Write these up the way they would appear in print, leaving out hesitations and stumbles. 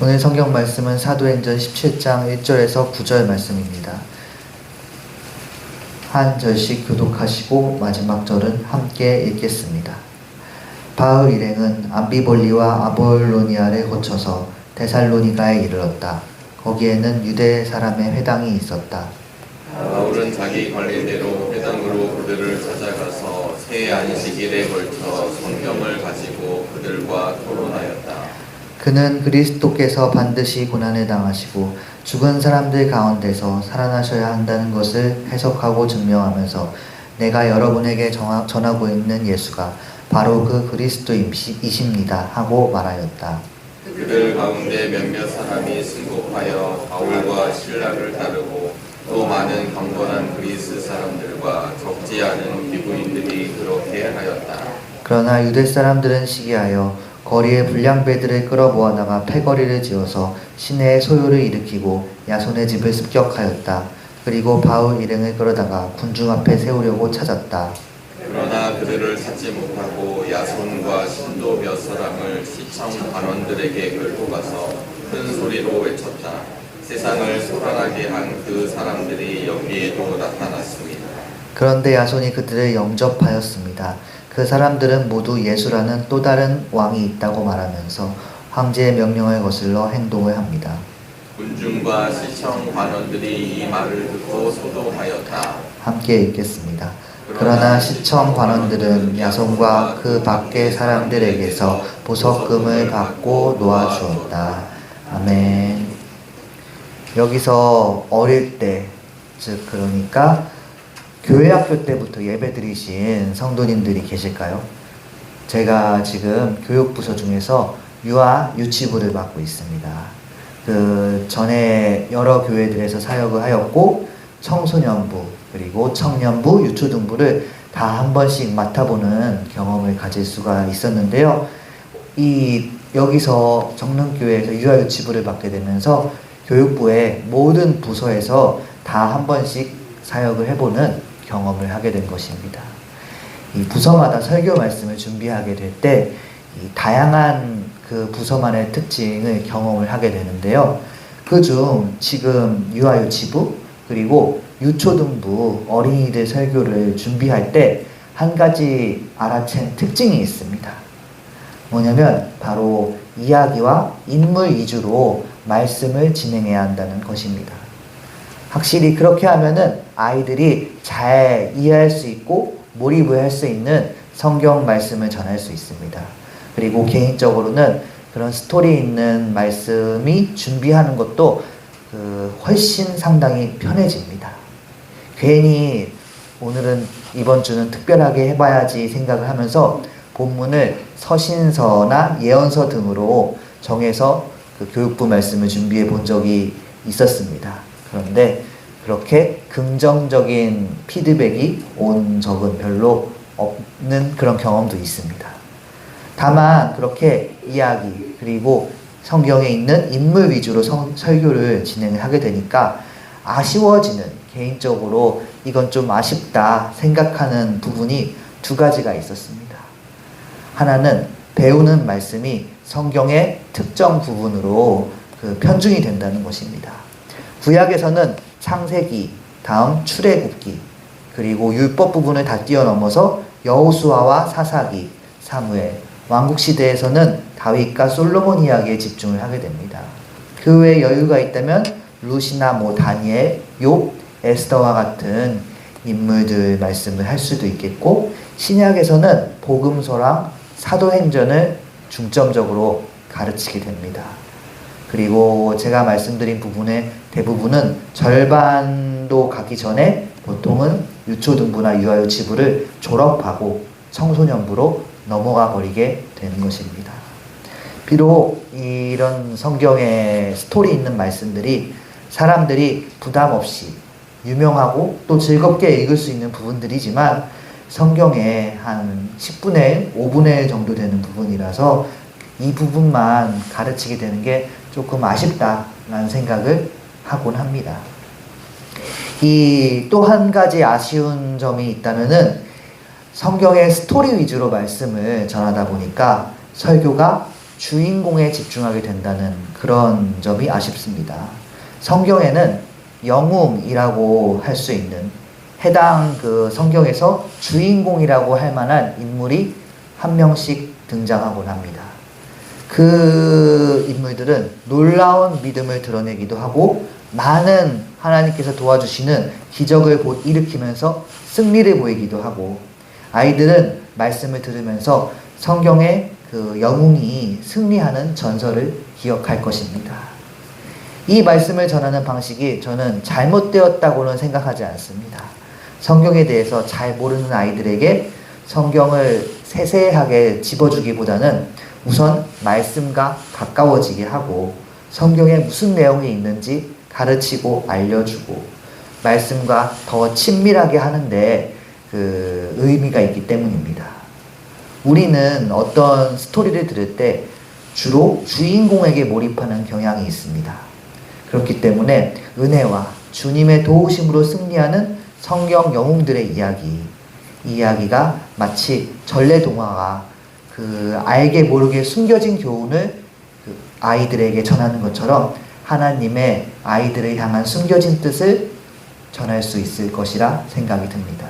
오늘 성경 말씀은 사도행전 17장 1절에서 9절 말씀입니다. 한 절씩 교독하시고 마지막 절은 함께 읽겠습니다. 바울 일행은 암비볼리와 아볼로니아를 거쳐서 데살로니가에 이르렀다. 거기에는 유대 사람의 회당이 있었다. 바울은 자기 관리대로 회당으로 그들을 찾아가서 세 안식일에 걸쳐 성경을 가지고 그들과 토론하였다. 그는 그리스도께서 반드시 고난을 당하시고 죽은 사람들 가운데서 살아나셔야 한다는 것을 해석하고 증명하면서 내가 여러분에게 전하고 있는 예수가 바로 그 그리스도이십니다 하고 말하였다. 그들 가운데 몇몇 사람이 승복하여 바울과 실라를 따르고 또 많은 강건한 그리스 사람들과 적지 않은 기부인들이 그렇게 하였다. 그러나 유대 사람들은 시기하여 거리에 불량배들을 끌어모아다가 패거리를 지어서 시내의 소요를 일으키고 야손의 집을 습격하였다. 그리고 바울 일행을 끌어다가 군중 앞에 세우려고 찾았다. 그러나 그들을 찾지 못하고 야손과 신도 몇 사람을 시청 관원들에게 끌고 가서 큰 소리로 외쳤다. 세상을 소란하게 한 그 사람들이 여기에도 나타났습니다. 그런데 야손이 그들을 영접하였습니다. 그 사람들은 모두 예수라는 또 다른 왕이 있다고 말하면서 황제의 명령을 거슬러 행동을 합니다. 군중과 시청 관원들이 이 말을 듣고 소동하였다. 함께 읽겠습니다. 그러나 시청 관원들은 야손과 그 밖의 사람들에게서 보석금을 받고 놓아주었다. 아멘. 여기서 어릴 때, 즉 그러니까 교회 학교 때부터 예배 드리신 성도님들이 계실까요? 제가 지금 교육부서 중에서 유아 유치부를 맡고 있습니다. 그 전에 여러 교회들에서 사역을 하였고 청소년부 그리고 청년부, 유초등부를 다 한 번씩 맡아보는 경험을 가질 수가 있었는데요. 여기서 정릉교회에서 유아 유치부를 맡게 되면서 교육부의 모든 부서에서 다 한 번씩 사역을 해보는 경험을 하게 된 것입니다. 이 부서마다 설교 말씀을 준비하게 될 때 다양한 그 부서만의 특징을 경험을 하게 되는데요. 그중 지금 유아유치부 그리고 유초등부 어린이들 설교를 준비할 때 한 가지 알아챈 특징이 있습니다. 뭐냐면 바로 이야기와 인물 위주로 말씀을 진행해야 한다는 것입니다. 확실히 그렇게 하면은 아이들이 잘 이해할 수 있고 몰입을 할 수 있는 성경 말씀을 전할 수 있습니다. 그리고 개인적으로는 그런 스토리 있는 말씀이 준비하는 것도 훨씬 상당히 편해집니다. 괜히 오늘은 이번 주는 특별하게 해봐야지 생각을 하면서 본문을 서신서나 예언서 등으로 정해서 그 교육부 말씀을 준비해 본 적이 있었습니다. 그런데 그렇게 긍정적인 피드백이 온 적은 별로 없는 그런 경험도 있습니다. 다만 그렇게 이야기 그리고 성경에 있는 인물 위주로 설교를 진행을 하게 되니까 아쉬워지는, 개인적으로 이건 좀 아쉽다 생각하는 부분이 두 가지가 있었습니다. 하나는 배우는 말씀이 성경의 특정 부분으로 편중이 된다는 것입니다. 구약에서는 창세기, 다음 출애굽기, 그리고 율법 부분을 다 뛰어넘어서 여호수아와 사사기, 사무엘, 왕국시대에서는 다윗과 솔로몬 이야기에 집중을 하게 됩니다. 그 외에 여유가 있다면 룻이나 다니엘, 욥, 에스더와 같은 인물들 말씀을 할 수도 있겠고, 신약에서는 복음서랑 사도행전을 중점적으로 가르치게 됩니다. 그리고 제가 말씀드린 부분의 대부분은 절반도 가기 전에 보통은 유초등부나 유아유치부를 졸업하고 청소년부로 넘어가 버리게 되는 것입니다. 비록 이런 성경의 스토리 있는 말씀들이 사람들이 부담 없이 유명하고 또 즐겁게 읽을 수 있는 부분들이지만 성경의 한 10분의 1, 5분의 1 정도 되는 부분이라서 이 부분만 가르치게 되는 게 조금 아쉽다라는 생각을 하곤 합니다. 또 한 가지 아쉬운 점이 있다면은 성경의 스토리 위주로 말씀을 전하다 보니까 설교가 주인공에 집중하게 된다는 그런 점이 아쉽습니다. 성경에는 영웅이라고 할 수 있는 해당 그 성경에서 주인공이라고 할 만한 인물이 한 명씩 등장하곤 합니다. 그 인물들은 놀라운 믿음을 드러내기도 하고 많은 하나님께서 도와주시는 기적을 일으키면서 승리를 보이기도 하고, 아이들은 말씀을 들으면서 성경의 그 영웅이 승리하는 전설을 기억할 것입니다. 이 말씀을 전하는 방식이 저는 잘못되었다고는 생각하지 않습니다. 성경에 대해서 잘 모르는 아이들에게 성경을 세세하게 집어주기보다는 우선 말씀과 가까워지게 하고 성경에 무슨 내용이 있는지 가르치고 알려주고 말씀과 더 친밀하게 하는데 그 의미가 있기 때문입니다. 우리는 어떤 스토리를 들을 때 주로 주인공에게 몰입하는 경향이 있습니다. 그렇기 때문에 은혜와 주님의 도우심으로 승리하는 성경 영웅들의 이야기가 마치 전래동화가 그 알게 모르게 숨겨진 교훈을 그 아이들에게 전하는 것처럼 하나님의 아이들을 향한 숨겨진 뜻을 전할 수 있을 것이라 생각이 듭니다.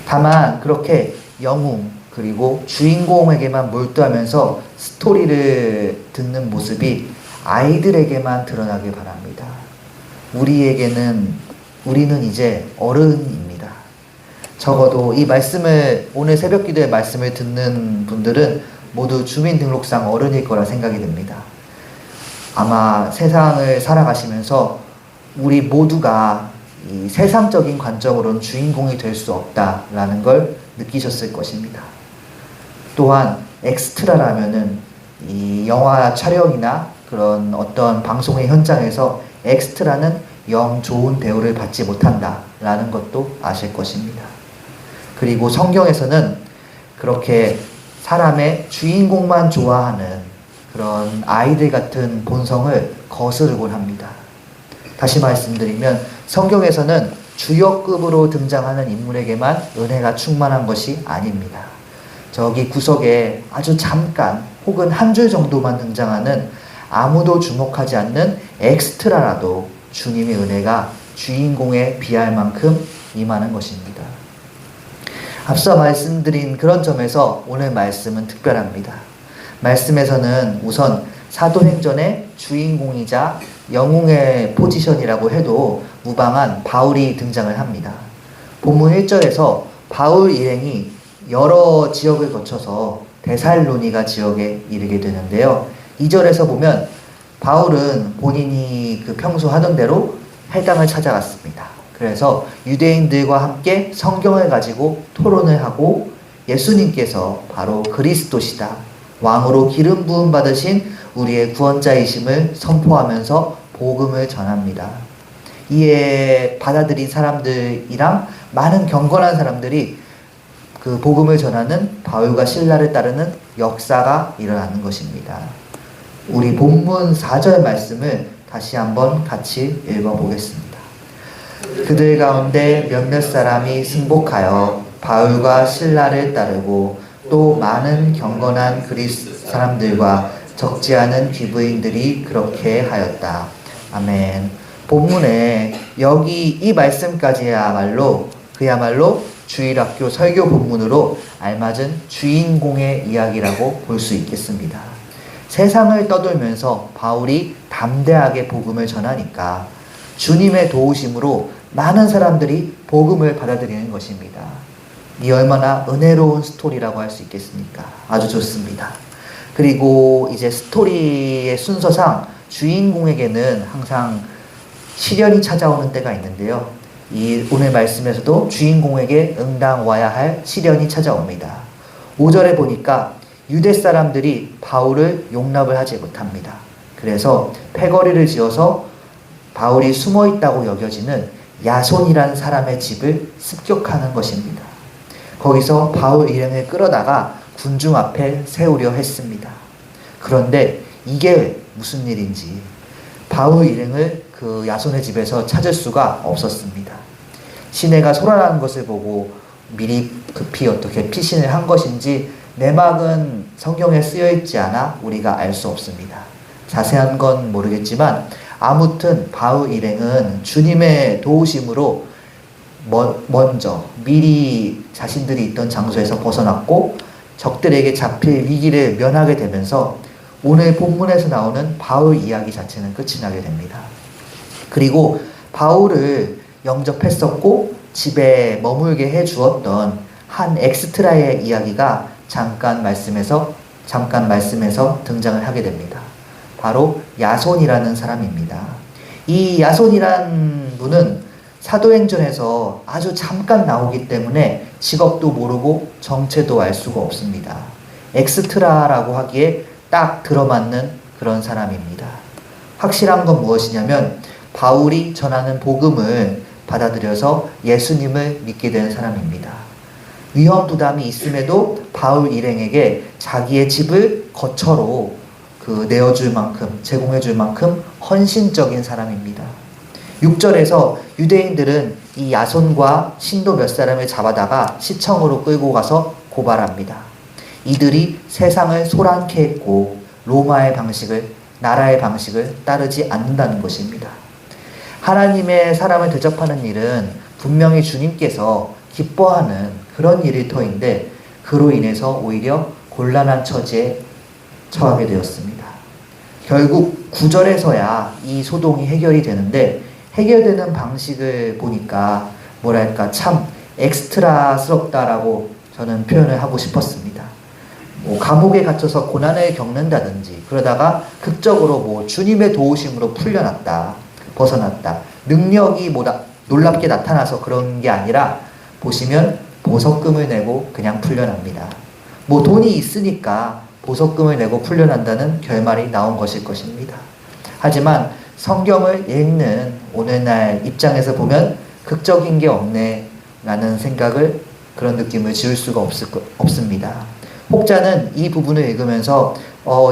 다만 그렇게 영웅 그리고 주인공에게만 몰두하면서 스토리를 듣는 모습이 아이들에게만 드러나길 바랍니다. 우리는 이제 어른입니다. 적어도 이 말씀을, 오늘 새벽 기도의 말씀을 듣는 분들은 모두 주민등록상 어른일 거라 생각이 듭니다. 아마 세상을 살아가시면서 우리 모두가 이 세상적인 관점으로는 주인공이 될 수 없다라는 걸 느끼셨을 것입니다. 또한 엑스트라라면은 이 영화 촬영이나 그런 어떤 방송의 현장에서 엑스트라는 영 좋은 대우를 받지 못한다라는 것도 아실 것입니다. 그리고 성경에서는 그렇게 사람의 주인공만 좋아하는 그런 아이들 같은 본성을 거스르곤 합니다. 다시 말씀드리면 성경에서는 주역급으로 등장하는 인물에게만 은혜가 충만한 것이 아닙니다. 저기 구석에 아주 잠깐 혹은 한 줄 정도만 등장하는 아무도 주목하지 않는 엑스트라라도 주님의 은혜가 주인공에 비할 만큼 임하는 것입니다. 앞서 말씀드린 그런 점에서 오늘 말씀은 특별합니다. 말씀에서는 우선 사도행전의 주인공이자 영웅의 포지션이라고 해도 무방한 바울이 등장을 합니다. 본문 1절에서 바울 일행이 여러 지역을 거쳐서 데살로니가 지역에 이르게 되는데요. 2절에서 보면 바울은 본인이 그 평소 하던 대로 회당을 찾아갔습니다. 그래서 유대인들과 함께 성경을 가지고 토론을 하고 예수님께서 바로 그리스도시다, 왕으로 기름 부음 받으신 우리의 구원자이심을 선포하면서 복음을 전합니다. 이에 받아들인 사람들이랑 많은 경건한 사람들이 그 복음을 전하는 바울과 실라를 따르는 역사가 일어나는 것입니다. 우리 본문 4절 말씀을 다시 한번 같이 읽어보겠습니다. 그들 가운데 몇몇 사람이 승복하여 바울과 실라를 따르고 또 많은 경건한 그리스 사람들과 적지 않은 귀부인들이 그렇게 하였다. 아멘. 본문에 여기 이 말씀까지야말로 그야말로 주일학교 설교 본문으로 알맞은 주인공의 이야기라고 볼 수 있겠습니다. 세상을 떠돌면서 바울이 담대하게 복음을 전하니까 주님의 도우심으로 많은 사람들이 복음을 받아들이는 것입니다. 이 얼마나 은혜로운 스토리라고 할 수 있겠습니까? 아주 좋습니다. 그리고 이제 스토리의 순서상 주인공에게는 항상 시련이 찾아오는 때가 있는데요. 이 오늘 말씀에서도 주인공에게 응당 와야 할 시련이 찾아옵니다. 5절에 보니까 유대 사람들이 바울을 용납을 하지 못합니다. 그래서 패거리를 지어서 바울이 숨어 있다고 여겨지는 야손이라는 사람의 집을 습격하는 것입니다. 거기서 바울 일행을 끌어다가 군중 앞에 세우려 했습니다. 그런데 이게 무슨 일인지 바울 일행을 그 야손의 집에서 찾을 수가 없었습니다. 시내가 소란하는 것을 보고 미리 급히 어떻게 피신을 한 것인지 내막은 성경에 쓰여 있지 않아 우리가 알 수 없습니다. 자세한 건 모르겠지만 아무튼 바울 일행은 주님의 도우심으로 먼저 미리 자신들이 있던 장소에서 벗어났고 적들에게 잡힐 위기를 면하게 되면서 오늘 본문에서 나오는 바울 이야기 자체는 끝이 나게 됩니다. 그리고 바울을 영접했었고 집에 머물게 해주었던 한 엑스트라의 이야기가 잠깐 말씀에서 등장을 하게 됩니다. 바로 야손이라는 사람입니다. 이 야손이라는 분은 사도행전에서 아주 잠깐 나오기 때문에 직업도 모르고 정체도 알 수가 없습니다. 엑스트라라고 하기에 딱 들어맞는 그런 사람입니다. 확실한 건 무엇이냐면 바울이 전하는 복음을 받아들여서 예수님을 믿게 된 사람입니다. 위험 부담이 있음에도 바울 일행에게 자기의 집을 거처로 내어줄 만큼, 제공해줄 만큼 헌신적인 사람입니다. 6절에서 유대인들은 이 야손과 신도 몇 사람을 잡아다가 시청으로 끌고 가서 고발합니다. 이들이 세상을 소란케 했고 나라의 방식을 따르지 않는다는 것입니다. 하나님의 사람을 대접하는 일은 분명히 주님께서 기뻐하는 그런 일일 터인데 그로 인해서 오히려 곤란한 처지에 처하게 되었습니다. 결국 9절에서야 이 소동이 해결이 되는데 해결되는 방식을 보니까 참 엑스트라스럽다라고 저는 표현을 하고 싶었습니다. 감옥에 갇혀서 고난을 겪는다든지 그러다가 극적으로 주님의 도우심으로 벗어났다. 능력이 놀랍게 나타나서 그런 게 아니라 보시면 보석금을 내고 그냥 풀려납니다. 돈이 있으니까 보석금을 내고 풀려난다는 결말이 나온 것일 것입니다. 하지만 성경을 읽는 오늘날 입장에서 보면 극적인 게 없네 라는 그런 느낌을 지울 수가 없습니다. 혹자는 이 부분을 읽으면서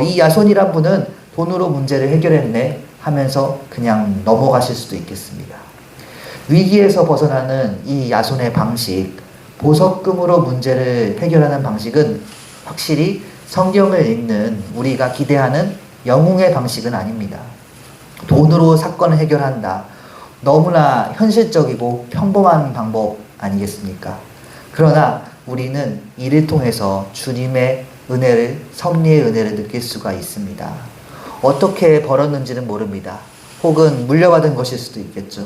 이 야손이란 분은 돈으로 문제를 해결했네 하면서 그냥 넘어가실 수도 있겠습니다. 위기에서 벗어나는 이 야손의 방식, 보석금으로 문제를 해결하는 방식은 확실히 성경을 읽는 우리가 기대하는 영웅의 방식은 아닙니다. 돈으로 사건을 해결한다. 너무나 현실적이고 평범한 방법 아니겠습니까? 그러나 우리는 이를 통해서 주님의 섭리의 은혜를 느낄 수가 있습니다. 어떻게 벌었는지는 모릅니다. 혹은 물려받은 것일 수도 있겠죠.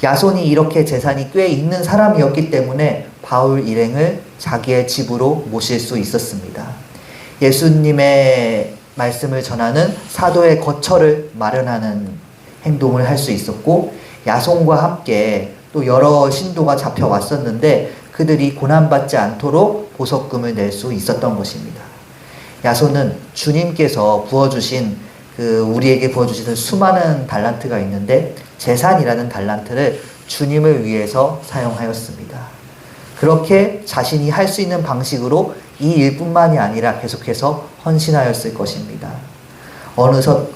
야손이 이렇게 재산이 꽤 있는 사람이었기 때문에 바울 일행을 자기의 집으로 모실 수 있었습니다. 예수님의 말씀을 전하는 사도의 거처를 마련하는 행동을 할 수 있었고 야손과 함께 또 여러 신도가 잡혀왔었는데 그들이 고난받지 않도록 보석금을 낼 수 있었던 것입니다. 야손은 주님께서 우리에게 부어주시는 수많은 달란트가 있는데 재산이라는 달란트를 주님을 위해서 사용하였습니다. 그렇게 자신이 할 수 있는 방식으로 이 일뿐만이 아니라 계속해서 헌신하였을 것입니다.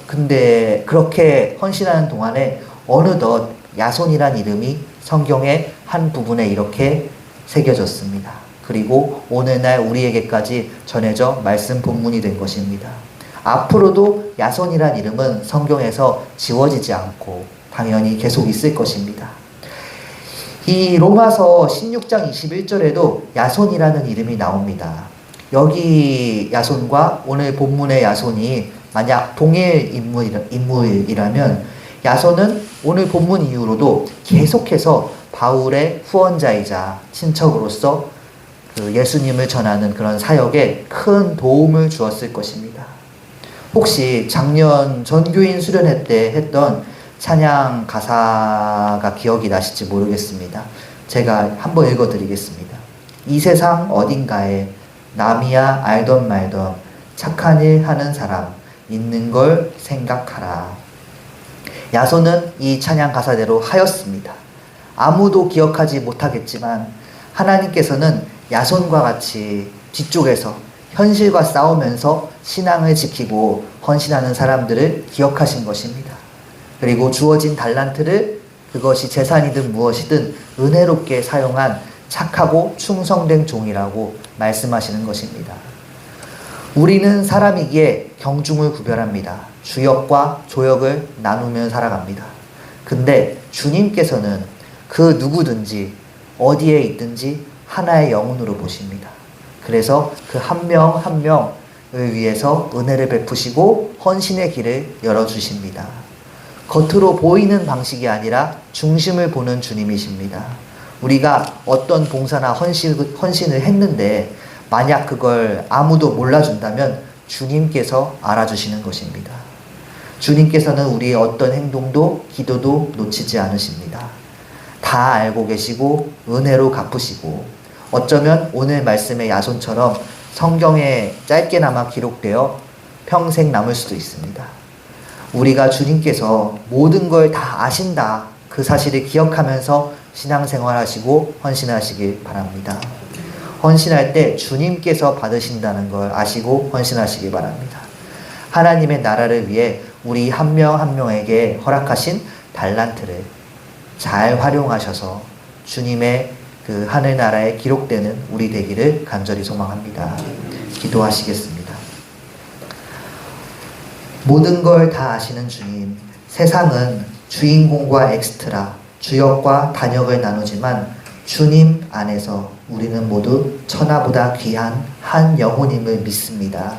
근데 그렇게 헌신하는 동안에 어느덧 야손이란 이름이 성경의 한 부분에 이렇게 새겨졌습니다. 그리고 오늘날 우리에게까지 전해져 말씀 본문이 된 것입니다. 앞으로도 야손이란 이름은 성경에서 지워지지 않고 당연히 계속 있을 것입니다. 이 로마서 16장 21절에도 야손이라는 이름이 나옵니다. 여기 야손과 오늘 본문의 야손이 만약 동일 인물이라면 야손은 오늘 본문 이후로도 계속해서 바울의 후원자이자 친척으로서 예수님을 전하는 그런 사역에 큰 도움을 주었을 것입니다. 혹시 작년 전교인 수련회 때 했던 찬양 가사가 기억이 나실지 모르겠습니다. 제가 한번 읽어드리겠습니다. 이 세상 어딘가에 남이야 알던 말던 착한 일 하는 사람 있는 걸 생각하라. 야손은 이 찬양 가사대로 하였습니다. 아무도 기억하지 못하겠지만 하나님께서는 야손과 같이 뒤쪽에서 현실과 싸우면서 신앙을 지키고 헌신하는 사람들을 기억하신 것입니다. 그리고 주어진 달란트를 그것이 재산이든 무엇이든 은혜롭게 사용한 착하고 충성된 종이라고 말씀하시는 것입니다. 우리는 사람이기에 경중을 구별합니다. 주역과 조역을 나누며 살아갑니다. 근데 주님께서는 그 누구든지 어디에 있든지 하나의 영혼으로 보십니다. 그래서 그 한 명 한 명을 위해서 은혜를 베푸시고 헌신의 길을 열어주십니다. 겉으로 보이는 방식이 아니라 중심을 보는 주님이십니다. 우리가 어떤 봉사나 헌신을 했는데 만약 그걸 아무도 몰라준다면 주님께서 알아주시는 것입니다. 주님께서는 우리의 어떤 행동도 기도도 놓치지 않으십니다. 다 알고 계시고 은혜로 갚으시고 어쩌면 오늘 말씀의 야손처럼 성경에 짧게나마 기록되어 평생 남을 수도 있습니다. 우리가 주님께서 모든 걸 다 아신다 그 사실을 기억하면서 신앙생활 하시고 헌신하시길 바랍니다. 헌신할 때 주님께서 받으신다는 걸 아시고 헌신하시기 바랍니다. 하나님의 나라를 위해 우리 한 명 한 명에게 허락하신 달란트를 잘 활용하셔서 주님의 그 하늘나라에 기록되는 우리 되기를 간절히 소망합니다. 기도하시겠습니다. 모든 걸 다 아시는 주님, 세상은 주인공과 엑스트라, 주역과 단역을 나누지만 주님 안에서 우리는 모두 천하보다 귀한 한 영혼임을 믿습니다.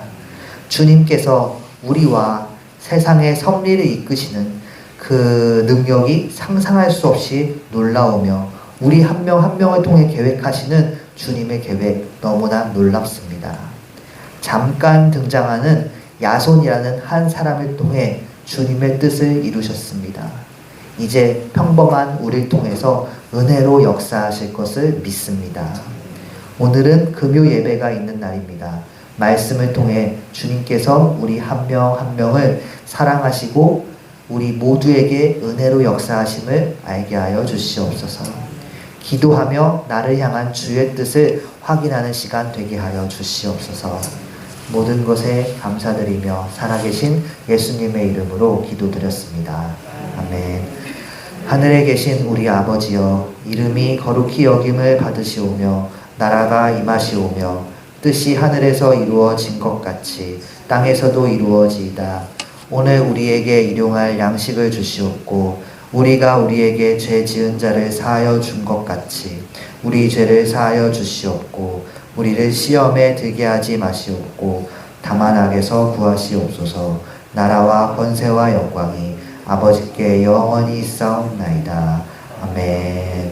주님께서 우리와 세상의 섭리를 이끄시는 그 능력이 상상할 수 없이 놀라우며 우리 한 명 한 명을 통해 계획하시는 주님의 계획 너무나 놀랍습니다. 잠깐 등장하는 야손이라는 한 사람을 통해 주님의 뜻을 이루셨습니다. 이제 평범한 우리를 통해서 은혜로 역사하실 것을 믿습니다. 오늘은 금요 예배가 있는 날입니다. 말씀을 통해 주님께서 우리 한 명 한 명을 사랑하시고 우리 모두에게 은혜로 역사하심을 알게 하여 주시옵소서. 기도하며 나를 향한 주의 뜻을 확인하는 시간 되게 하여 주시옵소서. 모든 것에 감사드리며 살아계신 예수님의 이름으로 기도드렸습니다. 아멘. 하늘에 계신 우리 아버지여, 이름이 거룩히 여김을 받으시오며 나라가 임하시오며 뜻이 하늘에서 이루어진 것 같이 땅에서도 이루어지이다. 오늘 우리에게 일용할 양식을 주시옵고 우리가 우리에게 죄 지은 자를 사하여 준 것 같이 우리 죄를 사하여 주시옵고 우리를 시험에 들게 하지 마시옵고 다만 악에서 구하시옵소서. 나라와 권세와 영광이 아버지께 영원히 있사옵나이다. 아멘.